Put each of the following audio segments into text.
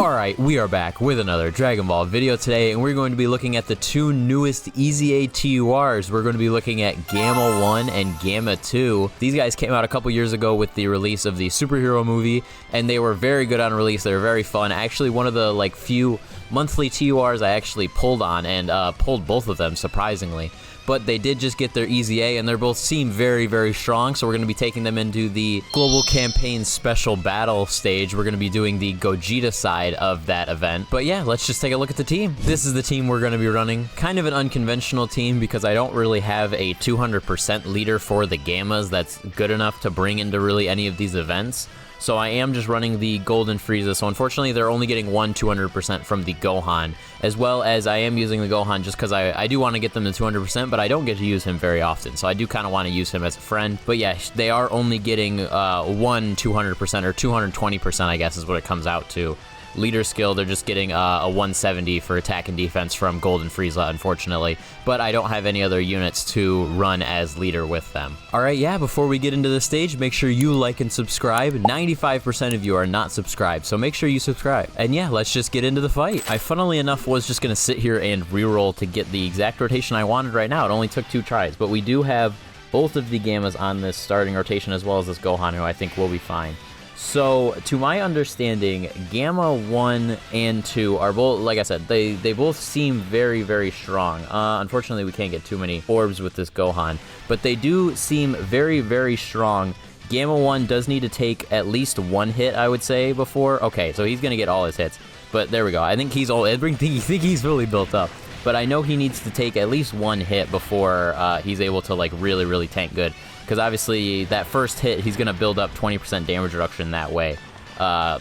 Alright, we are back with another Dragon Ball video today, and we're going to be looking at the two newest EZA TURs. We're going to be looking at Gamma 1 and Gamma 2. These guys came out a couple years ago with the release of the superhero movie, and they were very good on release. They were very fun. Actually, one of the few monthly TURs I actually pulled on, and pulled both of them, surprisingly. But they did just get their EZA, and they both seem very, very strong, so we're going to be taking them into the Global Campaign Special Battle stage. We're going to be doing the Gogeta side of that event. But yeah, let's just take a look at the team. This is the team we're going to be running. Kind of an unconventional team because I don't really have a 200% leader for the Gammas that's good enough to bring into really any of these events. So I am just running the Golden Frieza, so unfortunately they're only getting 200% from the Gohan, as well as I am using the Gohan just because I do want to get them to 200%, but I don't get to use him very often, so I do kind of want to use him as a friend. But yeah, they are only getting 200% or 220%, I guess is what it comes out to. Leader skill, they're just getting a 170 for attack and defense from Golden Frieza, unfortunately. But I don't have any other units to run as leader with them. Alright, yeah, before we get into the stage, make sure you like and subscribe. 95% of you are not subscribed, so make sure you subscribe. And yeah, let's just get into the fight. I, funnily enough, was just going to sit here and reroll to get the exact rotation I wanted right now. It only took 2 tries, but we do have both of the Gammas on this starting rotation, as well as this Gohan, who I think will be fine. So, to my understanding, Gamma 1 and 2 are both, like I said, they both seem very, very strong. Unfortunately, we can't get too many orbs with this Gohan, but they do seem very, very strong. Gamma 1 does need to take at least 1 hit, I would say, before. Okay, so he's going to get all his hits, but there we go. I think he's he's fully built up, but I know he needs to take at least 1 hit before he's able to, really, really tank good. Because obviously, that first hit, he's going to build up 20% damage reduction that way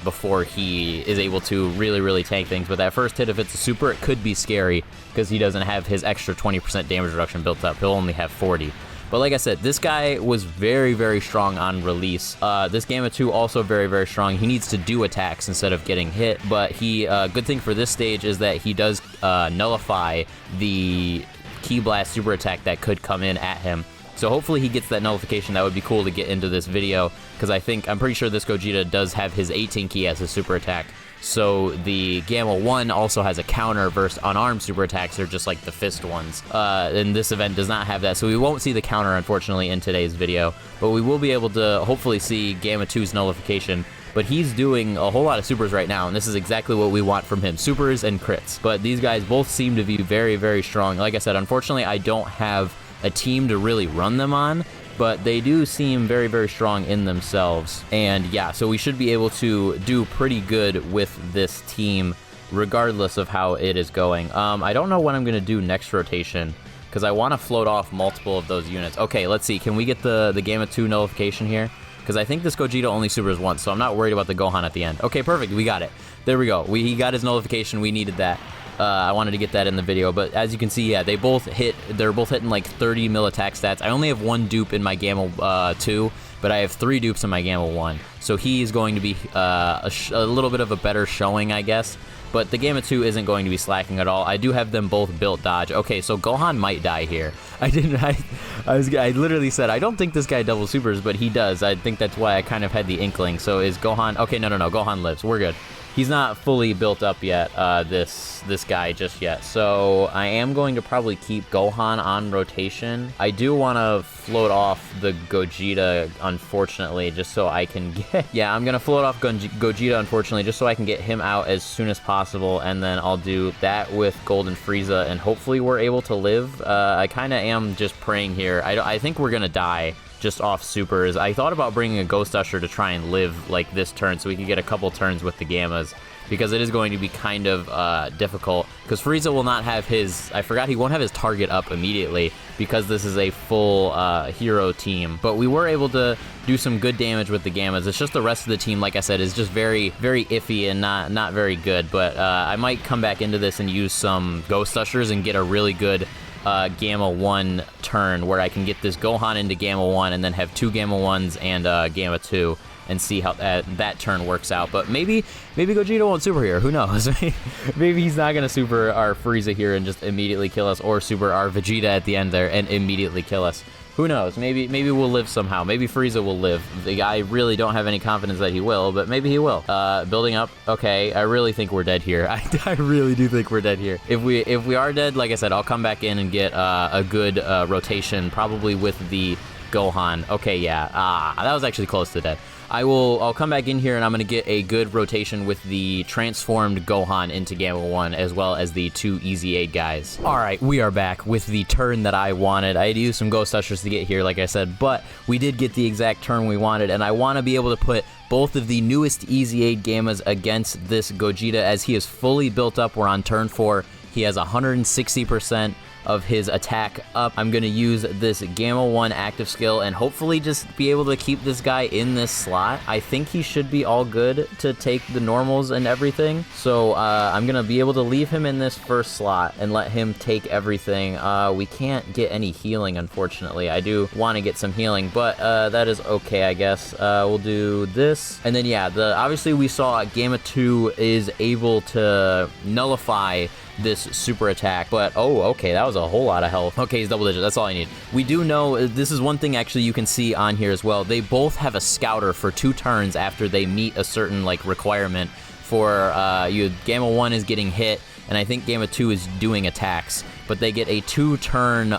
before he is able to really, really tank things. But that first hit, if it's a super, it could be scary because he doesn't have his extra 20% damage reduction built up. He'll only have 40. But like I said, this guy was very, very strong on release. This Gamma 2 also very, very strong. He needs to do attacks instead of getting hit. But good thing for this stage is that he does nullify the Ki Blast super attack that could come in at him. So hopefully he gets that nullification. That would be cool to get into this video, because I'm pretty sure this Gogeta does have his 18 Ki as his super attack. So the Gamma 1 also has a counter versus unarmed super attacks. They're just like the fist ones. And this event does not have that, so we won't see the counter, unfortunately, in today's video. But we will be able to hopefully see Gamma 2's nullification. But he's doing a whole lot of supers right now, and this is exactly what we want from him. Supers and crits. But these guys both seem to be very, very strong. Like I said, unfortunately, I don't have a team to really run them on, but they do seem very, very strong in themselves. And yeah, so we should be able to do pretty good with this team regardless of how it is going. I don't know what I'm going to do next rotation because I want to float off multiple of those units. Okay, let's see. Can we get the Gamma 2 nullification here? Because I think this Gogeta only supers once, so I'm not worried about the Gohan at the end. Okay, perfect. We got it. There we go. He got his nullification. We needed that. I wanted to get that in the video, but as you can see, yeah, they're both hitting like 30 mil attack stats. I only have 1 dupe in my Gamma 2, but I have 3 dupes in my Gamma 1. So he is going to be a little bit of a better showing, I guess. But the Gamma 2 isn't going to be slacking at all. I do have them both built dodge. Okay, so Gohan might die here. I literally said, I don't think this guy double supers, but he does. I think that's why I kind of had the inkling. So is Gohan... Okay, no. Gohan lives. We're good. He's not fully built up yet, this guy just yet. So I am going to probably keep Gohan on rotation. I do want to float off the Gogeta, unfortunately, just so I can get... Yeah, I'm going to float off Gogeta, unfortunately, just so I can get him out as soon as possible. And then I'll do that with Golden Frieza, and hopefully we're able to live. I kind of am just praying here. I think we're going to die just off supers. I thought about bringing a Ghost Usher to try and live like this turn so we could get a couple turns with the Gammas, because it is going to be kind of difficult, because Frieza will not have his... I forgot he won't have his target up immediately because this is a full hero team. But we were able to do some good damage with the Gammas. It's just the rest of the team, like I said, is just very, very iffy and not very good. But I might come back into this and use some Ghost Ushers and get a really good Gamma 1 turn where I can get this Gohan into Gamma 1 and then have 2 Gamma 1s and Gamma 2 and see how that turn works out. But maybe Gogeta won't super here. Who knows? Maybe he's not going to super our Frieza here and just immediately kill us, or super our Vegeta at the end there and immediately kill us. Who knows? Maybe we'll live somehow. Maybe Frieza will live. I really don't have any confidence that he will, but maybe he will. Building up. Okay, I really think we're dead here. I really do think we're dead here. If we are dead, like I said, I'll come back in and get a good rotation, probably with the Gohan. Okay, yeah. That was actually close to dead. I'll come back in here and I'm going to get a good rotation with the transformed Gohan into Gamma 1 as well as the 2 EZA guys. Alright, we are back with the turn that I wanted. I had to use some Ghost Ushers to get here, like I said, but we did get the exact turn we wanted, and I want to be able to put both of the newest EZA Gammas against this Gogeta as he is fully built up. We're on turn 4. He has 160% of his attack up. I'm going to use this Gamma 1 active skill and hopefully just be able to keep this guy in this slot. I think he should be all good to take the normals and everything. So I'm going to be able to leave him in this first slot and let him take everything. We can't get any healing, unfortunately. I do want to get some healing, but that is okay, I guess. We'll do this. And then, yeah, obviously we saw Gamma 2 is able to nullify this super attack, but oh, okay, that was a whole lot of health. Okay, he's double digit, that's all I need. We do know, this is one thing actually you can see on here as well, they both have a scouter for 2 turns after they meet a certain like requirement for Gamma 1 is getting hit, and I think Gamma 2 is doing attacks, but they get a 2-turn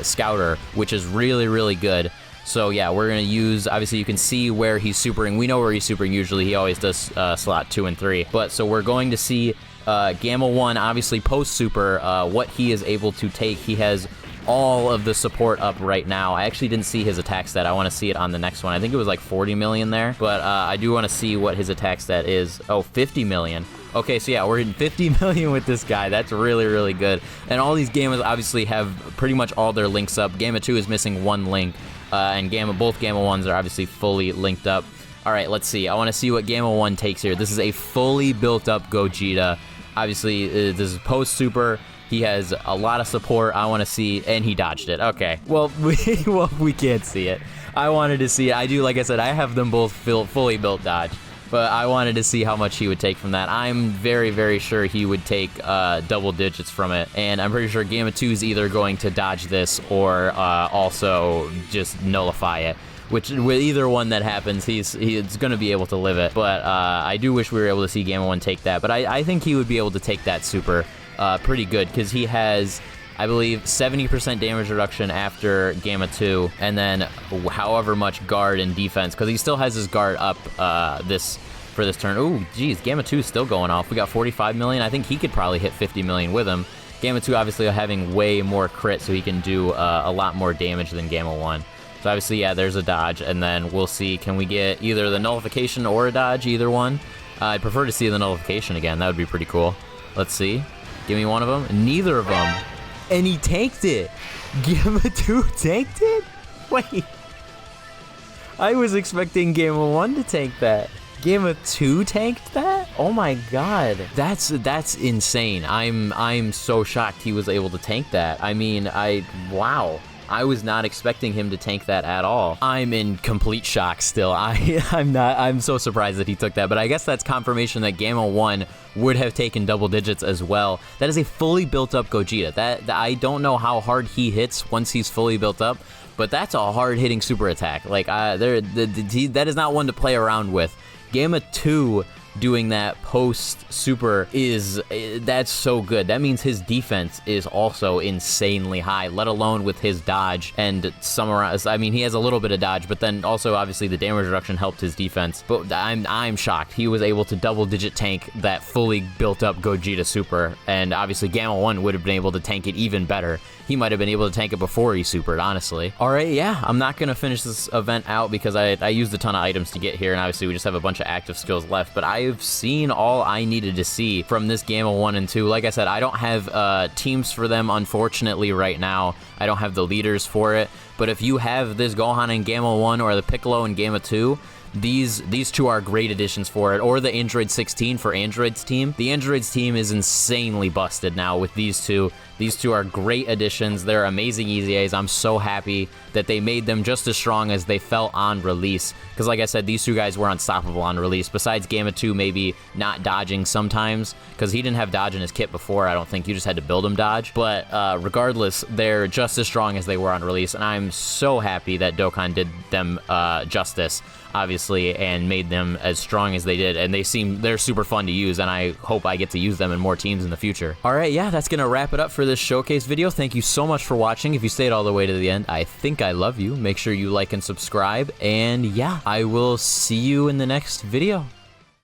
scouter, which is really, really good. So yeah, we're going to use, obviously you can see where he's supering. We know where he's supering usually. He always does slot 2 and 3. But so we're going to see Gamma 1, obviously post-super, what he is able to take. He has all of the support up right now. I actually didn't see his attack stat. I want to see it on the next one. I think it was like 40 million there. But I do want to see what his attack stat is. Oh, 50 million. Okay, so yeah, we're hitting 50 million with this guy. That's really, really good. And all these Gammas obviously have pretty much all their links up. Gamma 2 is missing 1 link. And both Gamma 1s are obviously fully linked up. All right, let's see. I want to see what Gamma 1 takes here. This is a fully built up Gogeta. Obviously, this is post-super. He has a lot of support. I want to see, and he dodged it. Okay, well, we can't see it. I wanted to see it. I do, like I said, I have them both fully built dodge, but I wanted to see how much he would take from that. I'm very, very sure he would take double digits from it, and I'm pretty sure Gamma 2 is either going to dodge this or also just nullify it. Which, with either one that happens, he's going to be able to live it. But I do wish we were able to see Gamma 1 take that. But I think he would be able to take that super pretty good, because he has, I believe, 70% damage reduction after Gamma 2, and then however much guard and defense, because he still has his guard up for this turn. Ooh, geez, Gamma 2 is still going off. We got 45 million. I think he could probably hit 50 million with him. Gamma 2 obviously having way more crit, so he can do a lot more damage than Gamma 1. So obviously, yeah, there's a dodge, and then we'll see, can we get either the nullification or a dodge, either one? I'd prefer to see the nullification again. That would be pretty cool. Let's see. Give me one of them. Neither of them. And he tanked it. Gamma 2 tanked it? Wait. I was expecting Gamma 1 to tank that. Gamma 2 tanked that? Oh my god. That's insane. I'm so shocked he was able to tank that. I mean, wow. I was not expecting him to tank that at all. I'm in complete shock still. I'm so surprised that he took that, but I guess that's confirmation that Gamma 1 would have taken double digits as well. That is a fully built up Gogeta. That I don't know how hard he hits once he's fully built up, but that's a hard hitting super attack. Like that is not one to play around with. Gamma 2 doing that post super that's so good. That means his defense is also insanely high, let alone with his dodge and summarize. I mean, he has a little bit of dodge, but then also obviously the damage reduction helped his defense. But I'm shocked he was able to double digit tank that fully built up Gogeta super, and obviously Gamma 1 would have been able to tank it even better. He might have been able to tank it before he supered, honestly. All right, yeah, I'm not gonna finish this event out because I used a ton of items to get here, and obviously we just have a bunch of active skills left, but I've seen all I needed to see from this Gamma 1 and 2. Like I said, I don't have teams for them, unfortunately, right now. I don't have the leaders for it, but if you have this Gohan in Gamma 1 or the Piccolo in Gamma 2, these two are great additions for it, or the Android 16 for Android's team. The Android's team is insanely busted now with these two. These two are great additions. They're amazing EZAs. I'm so happy that they made them just as strong as they felt on release. Because like I said, these two guys were unstoppable on release. Besides Gamma 2 maybe not dodging sometimes, because he didn't have dodge in his kit before, I don't think. You just had to build him dodge. But regardless, they're just as strong as they were on release. And I'm so happy that Dokkan did them justice, obviously, and made them as strong as they did. And they're super fun to use, and I hope I get to use them in more teams in the future. All right, yeah, that's gonna wrap it up for this showcase video. Thank you so much for watching. If you stayed all the way to the end, I think I love you. Make sure you like and subscribe, and yeah, I will see you in the next video.